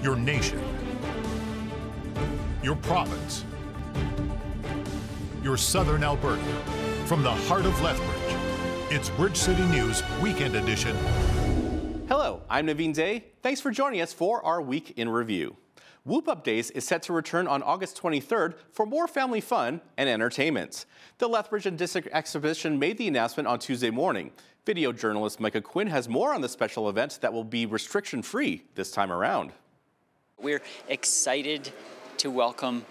your nation, your province, your southern Alberta. From the heart of Lethbridge, it's Bridge City News Weekend Edition. Hello, I'm NAVEEN Day. Thanks for joining us for our Week in Review. Whoop Up Days is set to return on August 23rd for more family fun and entertainment. The Lethbridge and District Exhibition made the announcement on Tuesday morning. Video journalist Micah Quinn has more on the special event that will be restriction-free this time around. We're excited to welcome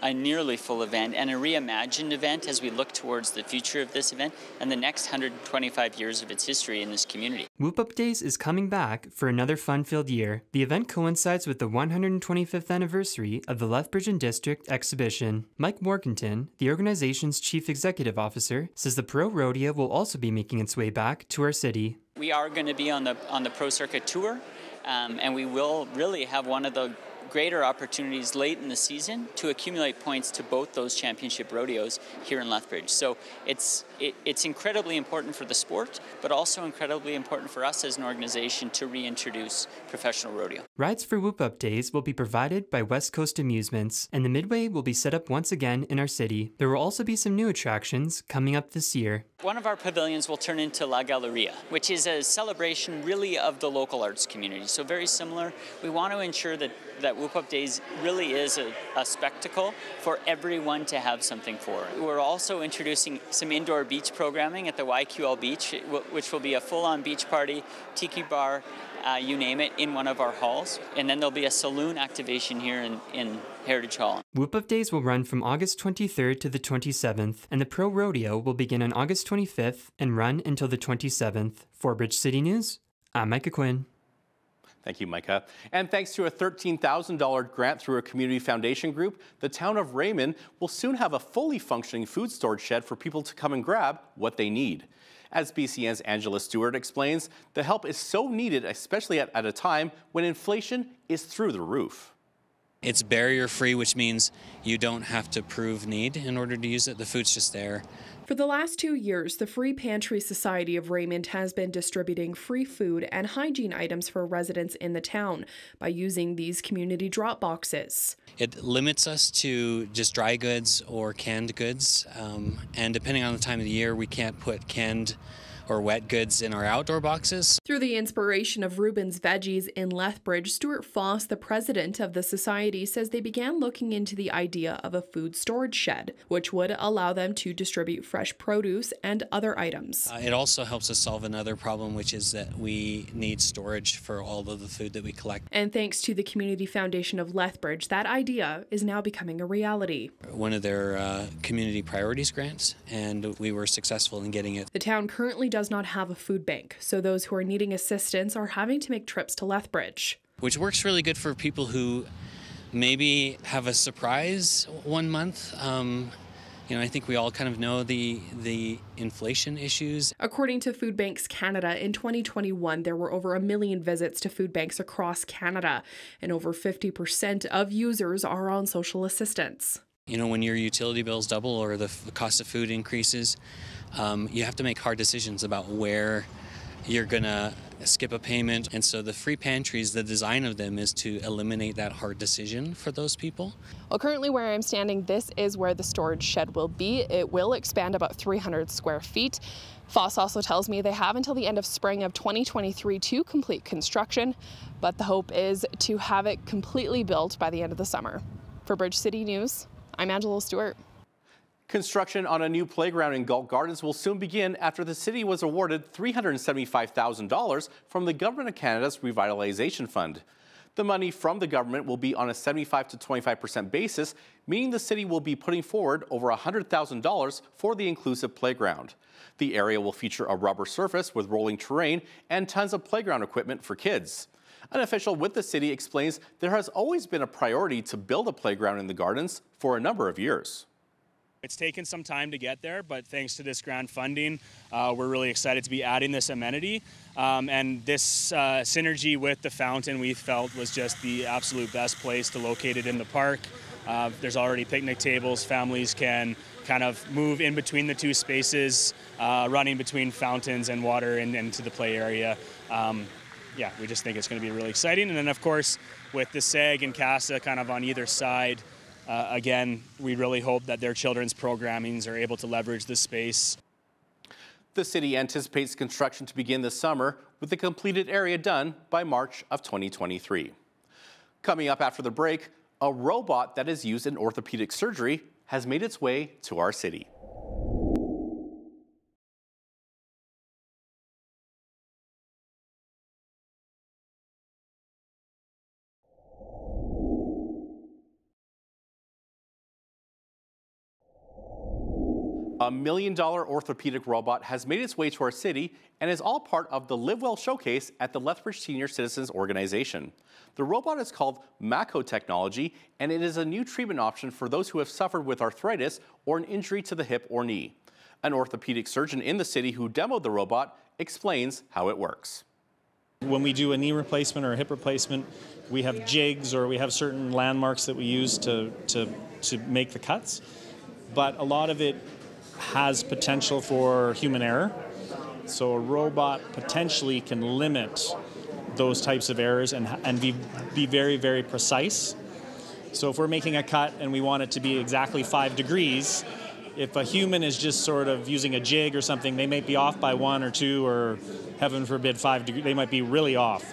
a nearly full event and a reimagined event as we look towards the future of this event and the next 125 years of its history in this community. Whoop Up Days is coming back for another fun-filled year. The event coincides with the 125th anniversary of the Lethbridge and District Exhibition. Mike WARKENTIN, the organization's chief executive officer, says the Pro Rodeo will also be making its way back to our city. We are going to be on the Pro Circuit Tour, and we will really have one of the greater opportunities late in the season to accumulate points to both those championship rodeos here in Lethbridge. So it's incredibly important for the sport, but also incredibly important for us as an organization to reintroduce professional rodeo. Rides for Whoop Up Days will be provided by West Coast Amusements, and the Midway will be set up once again in our city. There will also be some new attractions coming up this year. One of our pavilions will turn into La Galleria, which is a celebration really of the local arts community. So very similar. We want to ensure that Whoop Up Days really is a spectacle for everyone to have something for. We're also introducing some indoor beach programming at the YQL Beach, which will be a full-on beach party, tiki bar, you name it, in one of our halls. And then there'll be a saloon activation here in Heritage Hall. Whoop Up Days will run from August 23rd to the 27th, and the Pro Rodeo will begin on August 25th and run until the 27th. For Bridge City News, I'm Micah Quinn. Thank you, Micah. And thanks to a $13,000 grant through a community foundation group, the town of Raymond will soon have a fully functioning food storage shed for people to come and grab what they need. As BCN's Angela Stewart explains, the help is so needed, especially at a time when inflation is through the roof. It's barrier-free, which means you don't have to prove need in order to use it. The food's just there. For the last 2 years, the Free Pantry Society of Raymond has been distributing free food and hygiene items for residents in the town by using these community drop boxes. It limits us to just dry goods or canned goods, and depending on the time of the year, we can't put canned or wet goods in our outdoor boxes. Through the inspiration of Reuben's Veggies in Lethbridge, Stuart Foss, the president of the society, says they began looking into the idea of a food storage shed, which would allow them to distribute fresh produce and other items. It also helps us solve another problem, which is that we need storage for all of the food that we collect. And thanks to the Community Foundation of Lethbridge, that idea is now becoming a reality. One of their community priorities grants, and we were successful in getting it. The town currently does not have a food bank, so those who are needing assistance are having to make trips to Lethbridge. Which works really good for people who maybe have a surprise one month. You know, I think we all kind of know the inflation issues. According to Food Banks Canada, in 2021, there were over 1 million visits to food banks across Canada, and over 50% of users are on social assistance. You know, when your utility bills double or the cost of food increases, you have to make hard decisions about where you're going to skip a payment. And so the free pantries, the design of them is to eliminate that hard decision for those people. Well, currently where I'm standing, this is where the storage shed will be. It will expand about 300 square feet. FOSS also tells me they have until the end of spring of 2023 to complete construction, but the hope is to have it completely built by the end of the summer. For Bridge City News, I'm Angela Stewart. Construction on a new playground in Galt Gardens will soon begin after the city was awarded $375,000 from the Government of Canada's Revitalization Fund. The money from the government will be on a 75% to 25% basis, meaning the city will be putting forward over $100,000 for the inclusive playground. The area will feature a rubber surface with rolling terrain and tons of playground equipment for kids. An official with the city explains there has always been a priority to build a playground in the gardens for a number of years. It's taken some time to get there, but thanks to this grant funding, we're really excited to be adding this amenity. And this synergy with the fountain we felt was just the absolute best place to locate it in the park. There's already picnic tables. Families can kind of move in between the two spaces, running between fountains and water and into the play area. yeah, we just think it's going to be really exciting. And then, of course, with the SAG and CASA kind of on either side, again, we really hope that their children's programmings are able to leverage this space. The city anticipates construction to begin this summer, with the completed area done by March of 2023. Coming up after the break, a robot that is used in orthopedic surgery has made its way to our city. A $1 million orthopedic robot has made its way to our city and is all part of the Live Well showcase at the Lethbridge Senior Citizens Organization. The robot is called Mako technology, and it is a new treatment option for those who have suffered with arthritis or an injury to the hip or knee. An orthopedic surgeon in the city who demoed the robot explains how it works. When we do a knee replacement or a hip replacement, we have jigs or we have certain landmarks that we use to make the cuts, but a lot of it has potential for human error. So a robot potentially can limit those types of errors and be very, very precise. So if we're making a cut and we want it to be exactly 5 degrees, if a human is just sort of using a jig or something, they might be off by 1 or 2 or, heaven forbid, 5 degrees. They might be really off.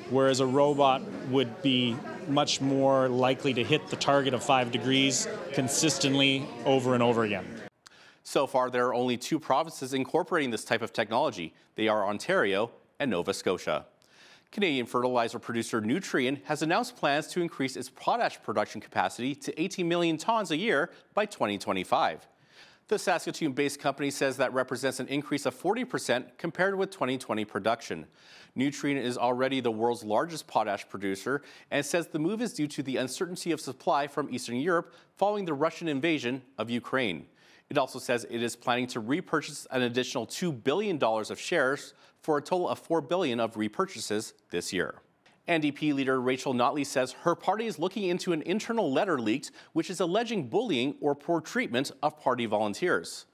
Whereas a robot would be much more likely to hit the target of 5 degrees consistently over and over again. So far, there are only 2 provinces incorporating this type of technology. They are Ontario and Nova Scotia. Canadian fertilizer producer Nutrien has announced plans to increase its potash production capacity to 18 million tons a year by 2025. The Saskatoon-based company says that represents an increase of 40% compared with 2020 production. Nutrien is already the world's largest potash producer and says the move is due to the uncertainty of supply from Eastern Europe following the Russian invasion of Ukraine. It also says it is planning to repurchase an additional $2 billion of shares for a total of $4 billion of repurchases this year. NDP leader Rachel Notley says her party is looking into an internal letter leaked which is alleging bullying or poor treatment of party volunteers.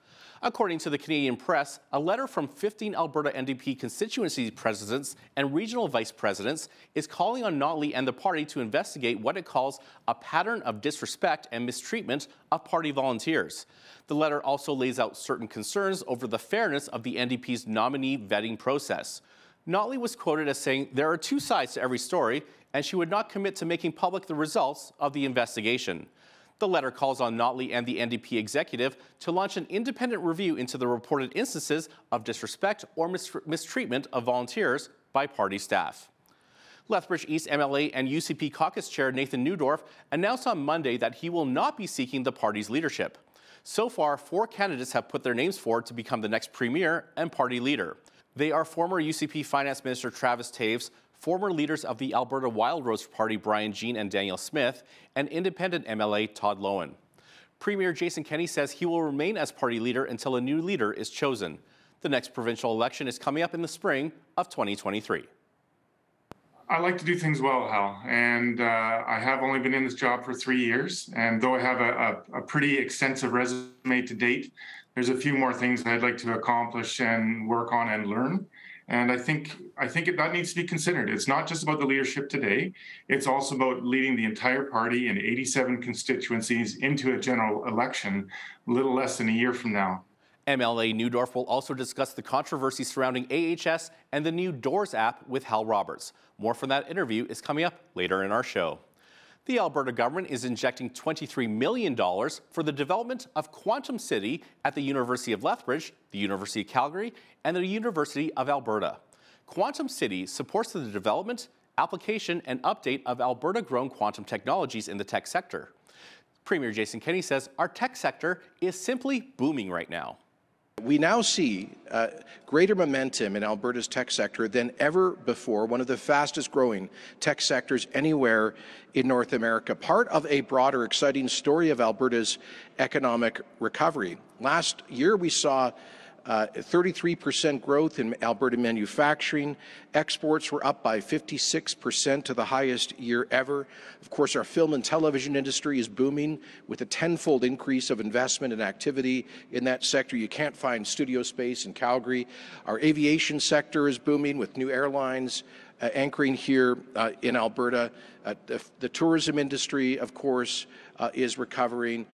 According to the Canadian press, a letter from 15 Alberta NDP constituency presidents and regional vice presidents is calling on Notley and the party to investigate what it calls a pattern of disrespect and mistreatment of party volunteers. The letter also lays out certain concerns over the fairness of the NDP's nominee vetting process. Notley was quoted as saying there are 2 sides to every story, and she would not commit to making public the results of the investigation. The letter calls on Notley and the NDP executive to launch an independent review into the reported instances of disrespect or mistreatment of volunteers by party staff. Lethbridge East MLA and UCP caucus chair Nathan NEUDORF announced on Monday that he will not be seeking the party's leadership. So far, 4 candidates have put their names forward to become the next premier and party leader. They are former UCP Finance Minister Travis Taves, former leaders of the Alberta Wild Rose Party Brian Jean and Daniel Smith, and independent MLA Todd Loewen. Premier Jason Kenney says he will remain as party leader until a new leader is chosen. The next provincial election is coming up in the spring of 2023. I like to do things well, Hal, and I have only been in this job for 3 years, and though I have a pretty extensive resume to date, there's a few more things I'd like to accomplish and work on and learn. And I think that needs to be considered. It's not just about the leadership today. It's also about leading the entire party in 87 constituencies into a general election a little less than a year from now. MLA NEUDORF will also discuss the controversy surrounding AHS and the new Doors app with Hal Roberts. More from that interview is coming up later in our show. The Alberta government is injecting $23 million for the development of Quantum City at the University of Lethbridge, the University of Calgary, and the University of Alberta. Quantum City supports the development, application, and update of Alberta-grown quantum technologies in the tech sector. Premier Jason Kenney says our tech sector is simply booming right now. We now see greater momentum in Alberta's tech sector than ever before, one of the fastest growing tech sectors anywhere in North America, part of a broader exciting story of Alberta's economic recovery. Last year we saw 33% growth in Alberta manufacturing. Exports were up by 56% to the highest year ever. Of course, our film and television industry is booming with a tenfold increase of investment and activity in that sector. You can't find studio space in Calgary. Our aviation sector is booming with new airlines anchoring here in Alberta. The tourism industry, of course, is recovering.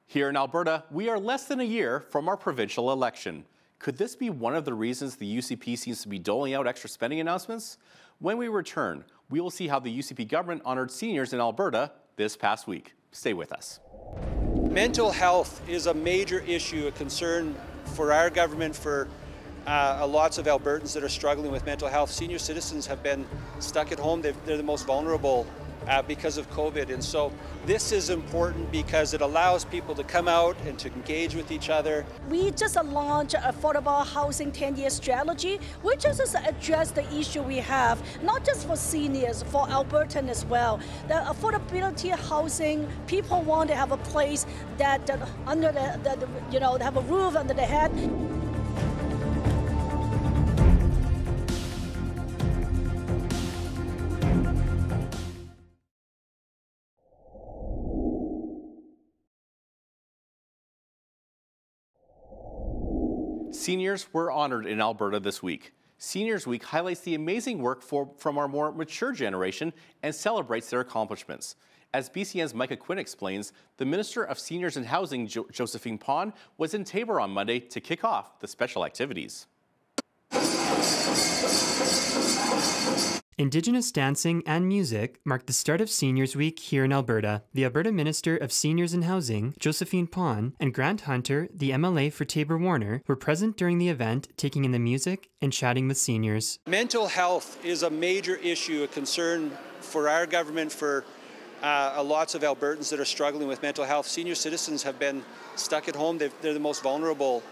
Here in Alberta, we are less than a year from our provincial election. Could this be one of the reasons the UCP seems to be doling out extra spending announcements? When we return, we will see how the UCP government honored seniors in Alberta this past week. Stay with us. Mental health is a major issue, a concern for our government, for lots of Albertans that are struggling with mental health. Senior citizens have been stuck at home. They're the most vulnerable because of COVID. And so this is important because it allows people to come out and to engage with each other. We just launched Affordable Housing 10-year strategy, which just address the issue we have, not just for seniors, for Albertans as well. The affordability housing, people want to have a place that under have a roof under their head. Seniors were honored in Alberta this week. Seniors Week highlights the amazing work from our more mature generation and celebrates their accomplishments. As BCN's Micah Quinn explains, the Minister of Seniors and Housing, Josephine Pon, was in Tabor on Monday to kick off the special activities. Indigenous dancing and music marked the start of Seniors Week here in Alberta. The Alberta Minister of Seniors and Housing, Josephine Pon, and Grant Hunter, the MLA for Tabor-Warner, were present during the event, taking in the music and chatting with seniors. Mental health is a major issue, a concern for our government, for lots of Albertans that are struggling with mental health. Senior citizens have been stuck at home. They're the most vulnerable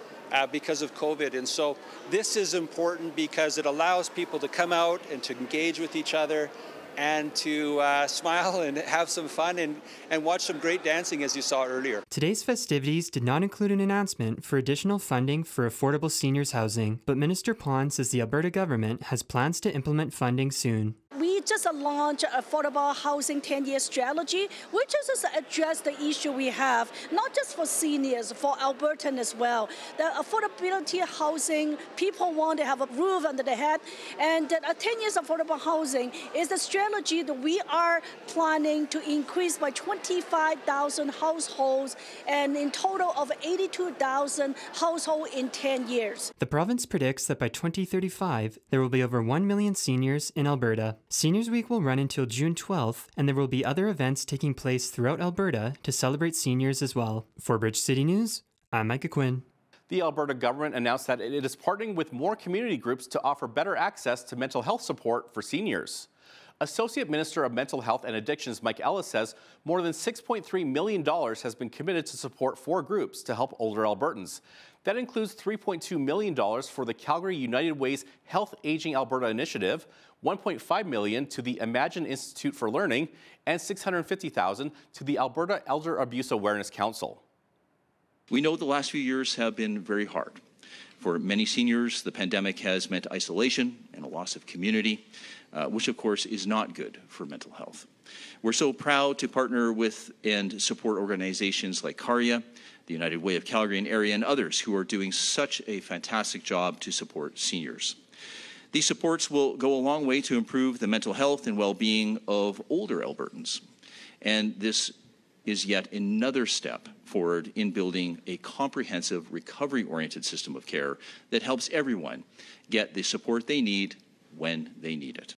because of COVID. And so this is important because it allows people to come out and to engage with each other and to smile and have some fun and watch some great dancing, as you saw earlier. Today's festivities did not include an announcement for additional funding for affordable seniors housing, but Minister Pon says the Alberta government has plans to implement funding soon. We just launched Affordable Housing 10-year strategy, which just address the issue we have, not just for seniors, for Albertans as well. The affordability housing, people want to have a roof under their head, and 10 years affordable housing is the strategy that we are planning to increase by 25,000 households, and in total of 82,000 households in 10 years. The province predicts that by 2035, there will be over 1 million seniors in Alberta. Seniors Week will run until June 12th, and there will be other events taking place throughout Alberta to celebrate seniors as well. For Bridge City News, I'm Micah Quinn. The Alberta government announced that it is partnering with more community groups to offer better access to mental health support for seniors. Associate Minister of Mental Health and Addictions Mike Ellis says more than $6.3 million has been committed to support 4 groups to help older Albertans. That includes $3.2 million for the Calgary United Way's Health Aging Alberta Initiative, $1.5 million to the Imagine Institute for Learning, and $650,000 to the Alberta Elder Abuse Awareness Council. We know the last few years have been very hard. For many seniors, the pandemic has meant isolation and a loss of community, which of course is not good for mental health. We're so proud to partner with and support organizations like CARIA, the United Way of Calgary and area, and others who are doing such a fantastic job to support seniors. These supports will go a long way to improve the mental health and well-being of older Albertans. And this is yet another step forward in building a comprehensive recovery-oriented system of care that helps everyone get the support they need when they need it.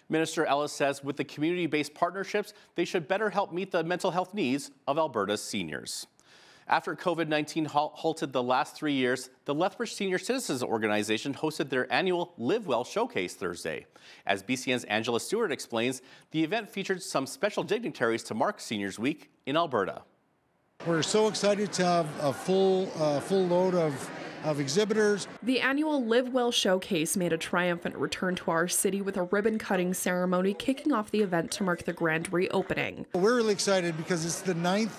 Minister Ellis says with the community-based partnerships, they should better help meet the mental health needs of Alberta's seniors. After COVID-19 halted the last 3 years, the Lethbridge Senior Citizens Organization hosted their annual Live Well Showcase Thursday. As BCN's Angela Stewart explains, the event featured some special dignitaries to mark Seniors Week in Alberta. We're so excited to have a full load of exhibitors. The annual Live Well Showcase made a triumphant return to our city with a ribbon-cutting ceremony kicking off the event to mark the grand reopening. We're really excited because it's the 9th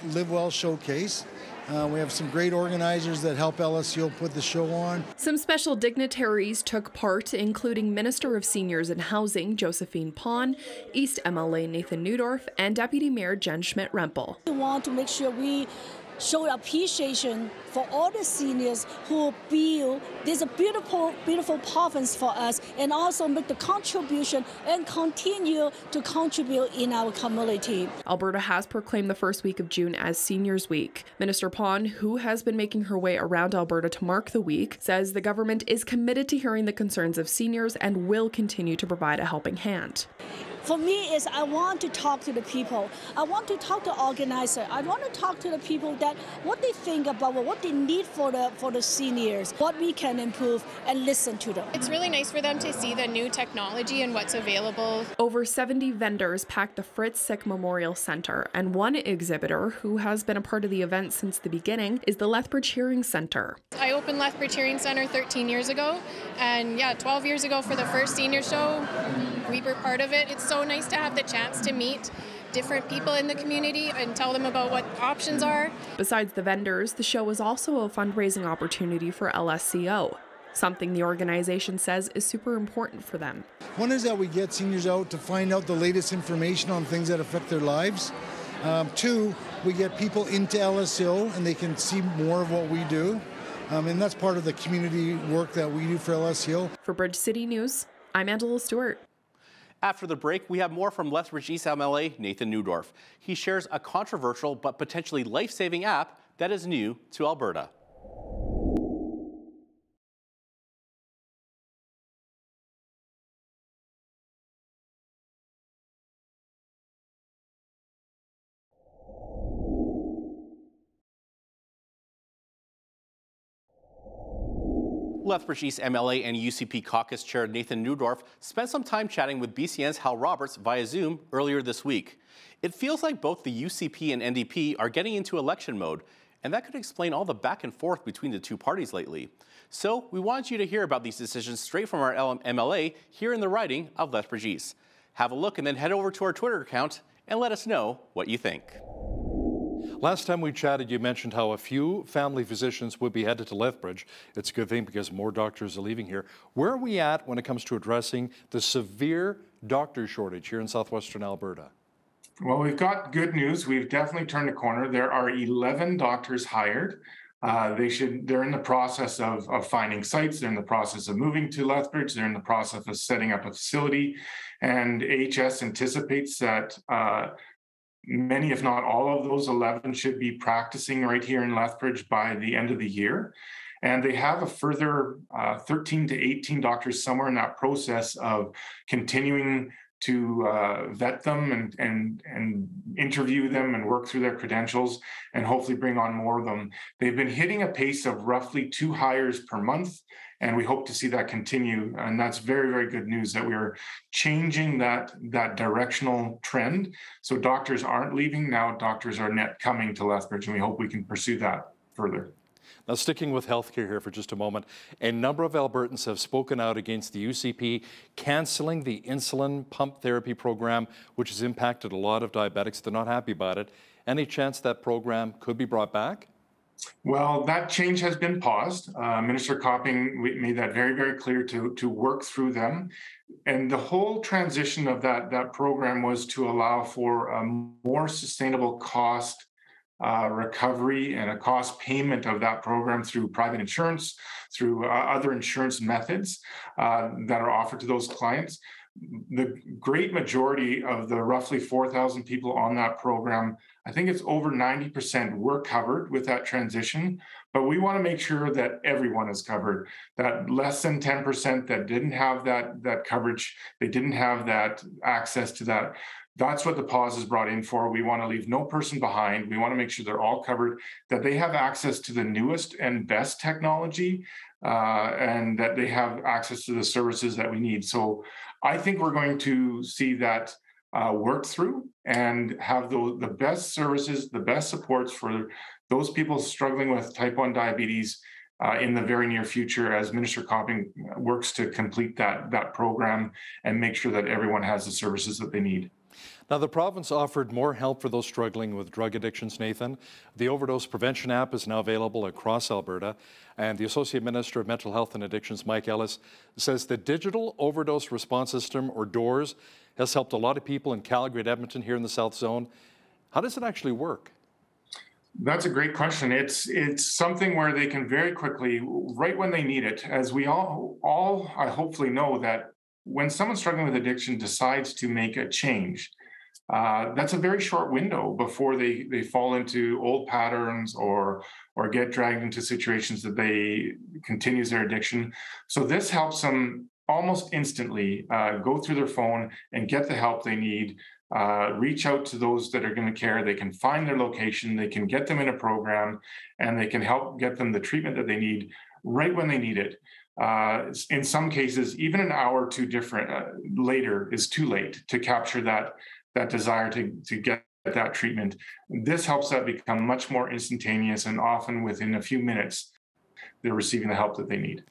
Live Well Showcase. We have some great organizers that help LSU put the show on. Some special dignitaries took part, including Minister of Seniors and Housing Josephine Pon, East MLA Nathan NEUDORF, and Deputy Mayor Jen Schmidt-Rempel. We want to make sure we show appreciation for all the seniors who build this beautiful, beautiful province for us, and also make the contribution and continue to contribute in our community. Alberta has proclaimed the first week of June as Seniors Week. Minister Pon, who has been making her way around Alberta to mark the week, says the government is committed to hearing the concerns of seniors and will continue to provide a helping hand. For me, is I want to talk to the people. I want to talk to organizers. I want to talk to the people that what they think about what they need for the seniors, what we can improve, and listen to them. It's really nice for them to see the new technology and what's available. Over 70 vendors packed the Fritz Sick Memorial Center, and one exhibitor who has been a part of the event since the beginning is the Lethbridge Hearing Center. I opened Lethbridge Hearing Center 13 years ago, and 12 years ago for the first senior show, we were part of it. It's so nice to have the chance to meet different people in the community and tell them about what options are. Besides the vendors, the show is also a fundraising opportunity for LSCO, something the organization says is super important for them. One is that we get seniors out to find out the latest information on things that affect their lives. Two, we get people into LSCO and they can see more of what we do. And that's part of the community work that we do for LSCO. For Bridge City News, I'm Angela Stewart. After the break, we have more from Lethbridge East MLA Nathan NEUDORF. He shares a controversial but potentially life-saving app that is new to Alberta. Lethbridge East MLA and UCP caucus chair Nathan NEUDORF spent some time chatting with BCN's Hal Roberts via Zoom earlier this week. It feels like both the UCP and NDP are getting into election mode, and that could explain all the back and forth between the two parties lately. So we want you to hear about these decisions straight from our MLA here in the riding of Lethbridge East. Have a look and then head over to our Twitter account and let us know what you think. Last time we chatted, you mentioned how a few family physicians would be headed to Lethbridge. It's a good thing because more doctors are leaving here. Where are we at when it comes to addressing the severe doctor shortage here in southwestern Alberta? Well, we've got good news. We've definitely turned a corner. There are 11 doctors hired. They're in the process of finding sites. They're in the process of moving to Lethbridge. They're in the process of setting up a facility. And AHS anticipates that many, if not all of those 11 should be practicing right here in Lethbridge by the end of the year. And they have a further 13 to 18 doctors somewhere in that process of continuing to vet them and interview them and work through their credentials and hopefully bring on more of them. They've been hitting a pace of roughly 2 hires per month, and we hope to see that continue. And that's very, very good news that we're changing that directional trend. So doctors aren't leaving now, doctors are net coming to Lethbridge, and we hope we can pursue that further. Now, sticking with healthcare here for just a moment, a number of Albertans have spoken out against the UCP cancelling the insulin pump therapy program, which has impacted a lot of diabetics. They're not happy about it. Any chance that program could be brought back? Well, that change has been paused. Minister Copping made that very, very clear to work through them. And the whole transition of that program was to allow for a more sustainable cost recovery and a cost payment of that program through private insurance, through other insurance methods that are offered to those clients. The great majority of the roughly 4,000 people on that program, I think it's over 90% were covered with that transition, but we want to make sure that everyone is covered, that less than 10% that didn't have that coverage, they didn't have that access to that. That's what the pause is brought in for. We want to leave no person behind. We want to make sure they're all covered, that they have access to the newest and best technology, and that they have access to the services that we need. So I think we're going to see that work through and have the best services, the best supports for those people struggling with type 1 diabetes in the very near future as Minister Copping works to complete that program and make sure that everyone has the services that they need. Now, the province offered more help for those struggling with drug addictions, Nathan. The Overdose Prevention app is now available across Alberta, and the Associate Minister of Mental Health and Addictions, Mike Ellis, says the Digital Overdose Response System, or DORS, has helped a lot of people in Calgary and Edmonton here in the South Zone. How does it actually work? That's a great question. It's something where they can very quickly, right when they need it, as we all I hopefully know that when someone struggling with addiction decides to make a change, that's a very short window before they fall into old patterns or get dragged into situations that they continues their addiction. So this helps them almost instantly go through their phone and get the help they need. Reach out to those that are going to care. They can find their location, they can get them in a program, and they can help get them the treatment that they need right when they need it. In some cases, even an hour or two later is too late to capture that desire to get that treatment. This helps that become much more instantaneous, and often within a few minutes, they're receiving the help that they need.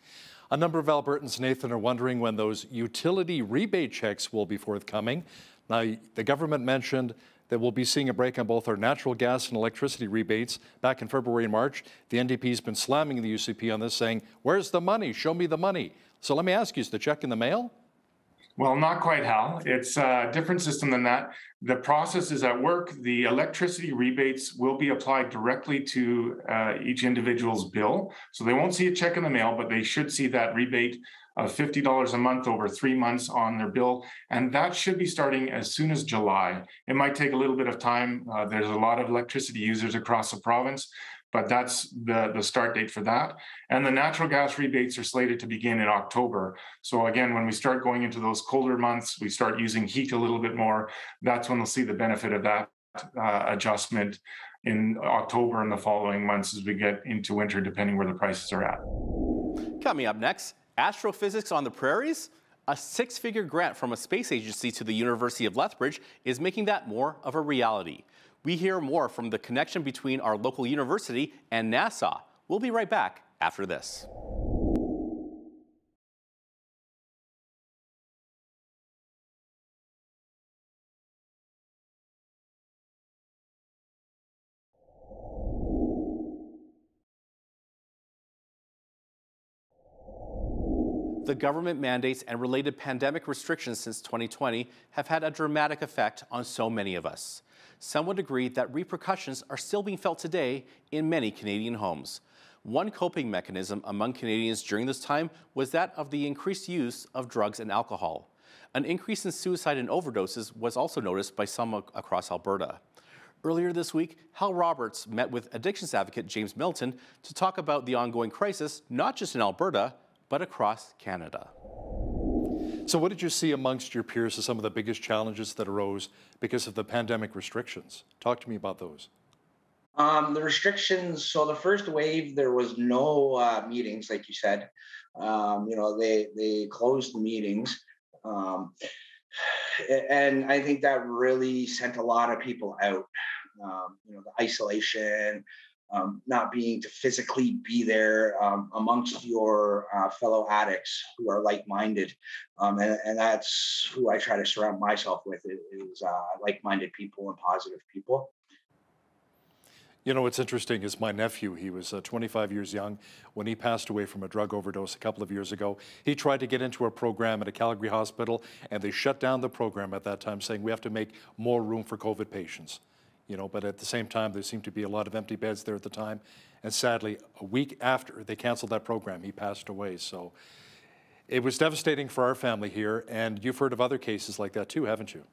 A number of Albertans, Nathan, are wondering when those utility rebate checks will be forthcoming. Now, the government mentioned that we'll be seeing a break on both our natural gas and electricity rebates back in February and March. The NDP's been slamming the UCP on this, saying, where's the money? Show me the money. So let me ask you, is the check in the mail? Well, not quite, Hal. It's a different system than that. The process is at work. The electricity rebates will be applied directly to each individual's bill. So they won't see a check in the mail, but they should see that rebate of $50 a month over 3 months on their bill. And that should be starting as soon as July. It might take a little bit of time. There's a lot of electricity users across the province, but that's the start date for that. And the natural gas rebates are slated to begin in October. So again, when we start going into those colder months, we start using heat a little bit more, that's when we'll see the benefit of that adjustment in October and the following months as we get into winter, depending where the prices are at. Coming up next, astrophysics on the prairies? A six-figure grant from a space agency to the University of Lethbridge is making that more of a reality. We hear more from the connection between our local university and NASA. We'll be right back after this. The government mandates and related pandemic restrictions since 2020 have had a dramatic effect on so many of us. Some would agree that repercussions are still being felt today in many Canadian homes. One coping mechanism among Canadians during this time was that of the increased use of drugs and alcohol. An increase in suicide and overdoses was also noticed by some across Alberta. Earlier this week, Hal Roberts met with addictions advocate James Milton to talk about the ongoing crisis, not just in Alberta, but across Canada. So what did you see amongst your peers as some of the biggest challenges that arose because of the pandemic restrictions? Talk to me about those. The restrictions, so the first wave, there was no meetings, like you said. They closed the meetings. And I think that really sent a lot of people out. The isolation, not being to physically be there amongst your fellow addicts who are like-minded. And that's who I try to surround myself with is like-minded people and positive people. You know, what's interesting is my nephew, he was 25 years young when he passed away from a drug overdose a couple of years ago. He tried to get into a program at a Calgary hospital, and they shut down the program at that time, saying we have to make more room for COVID patients. But at the same time, there seemed to be a lot of empty beds there at the time. And sadly, a week after they canceled that program, he passed away. So it was devastating for our family here. And you've heard of other cases like that too, haven't you?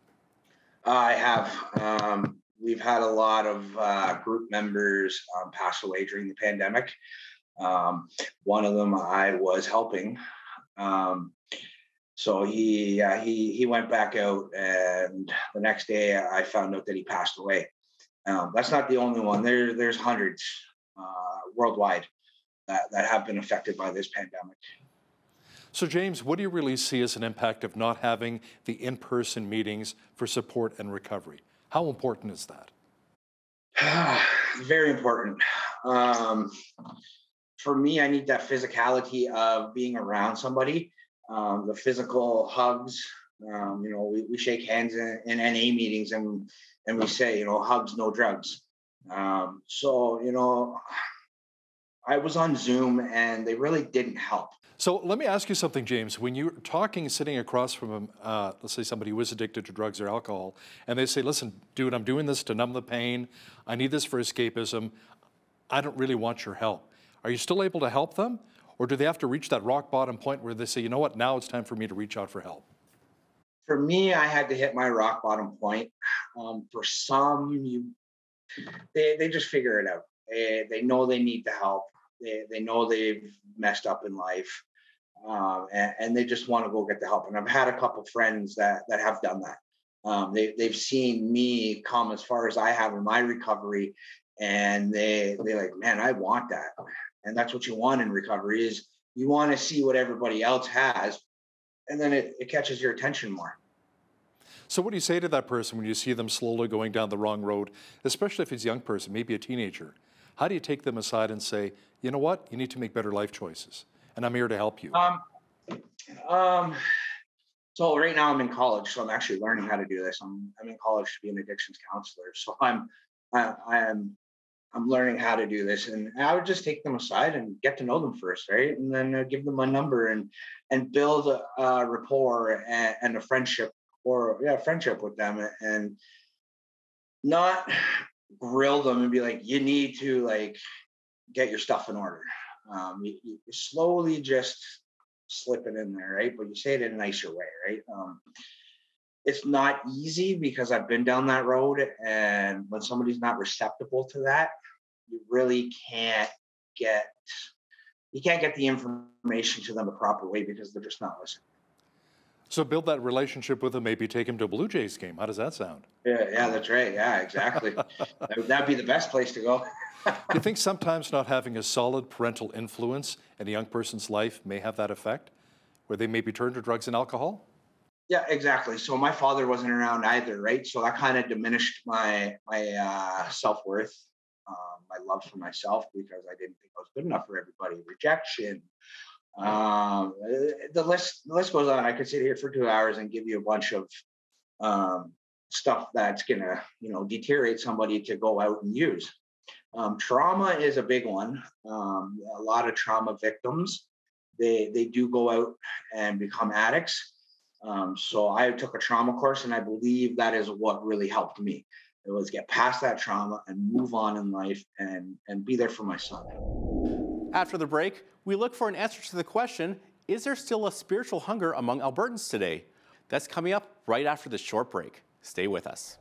I have. We've had a lot of group members pass away during the pandemic. One of them I was helping. So he went back out, and the next day I found out that he passed away. That's not the only one. There's hundreds worldwide that have been affected by this pandemic. So James, what do you really see as an impact of not having the in-person meetings for support and recovery? How important is that? Very important. For me, I need that physicality of being around somebody, the physical hugs. We shake hands in NA meetings and we say, hugs, no drugs. I was on Zoom and they really didn't help. So let me ask you something, James. When you're talking, sitting across from, let's say somebody who is addicted to drugs or alcohol, and they say, listen, dude, I'm doing this to numb the pain. I need this for escapism. I don't really want your help. Are you still able to help them? Or do they have to reach that rock bottom point where they say, you know what, now it's time for me to reach out for help? For me, I had to hit my rock bottom point. For some, they just figure it out. They know they need the help. They know they've messed up in life, and they just want to go get the help. And I've had a couple friends that have done that. They've seen me come as far as I have in my recovery, and they're like, man, I want that. And that's what you want in recovery, is you want to see what everybody else has, and then it catches your attention more. So what do you say to that person when you see them slowly going down the wrong road, especially if it's a young person, maybe a teenager? How do you take them aside and say, you know what, you need to make better life choices, and I'm here to help you? So right now I'm in college, so I'm actually learning how to do this. I'm in college to be an addictions counselor, so I'm learning how to do this, and I would just take them aside and get to know them first, right? And then give them a number and build a rapport and a friendship, friendship with them, and not grill them and be like, you need to like get your stuff in order. You slowly just slip it in there, right? But you say it in a nicer way, right? It's not easy because I've been down that road, and when somebody's not receptive to that, you really can't get the information to them the proper way because they're just not listening. So build that relationship with them, maybe take them to a Blue Jays game. How does that sound? Yeah, that's right. Yeah, exactly. That'd be the best place to go. Do you think sometimes not having a solid parental influence in a young person's life may have that effect, where they maybe turn to drugs and alcohol? Yeah, exactly. So my father wasn't around either, right? So that kind of diminished my self-worth, my love for myself, because I didn't think I was good enough for everybody. Rejection. The list goes on. I could sit here for 2 hours and give you a bunch of stuff that's gonna, deteriorate somebody to go out and use. Trauma is a big one. A lot of trauma victims, they do go out and become addicts. So I took a trauma course, and I believe that is what really helped me. It was get past that trauma and move on in life and be there for my son. After the break, we look for an answer to the question, is there still a spiritual hunger among Albertans today? That's coming up right after this short break. Stay with us.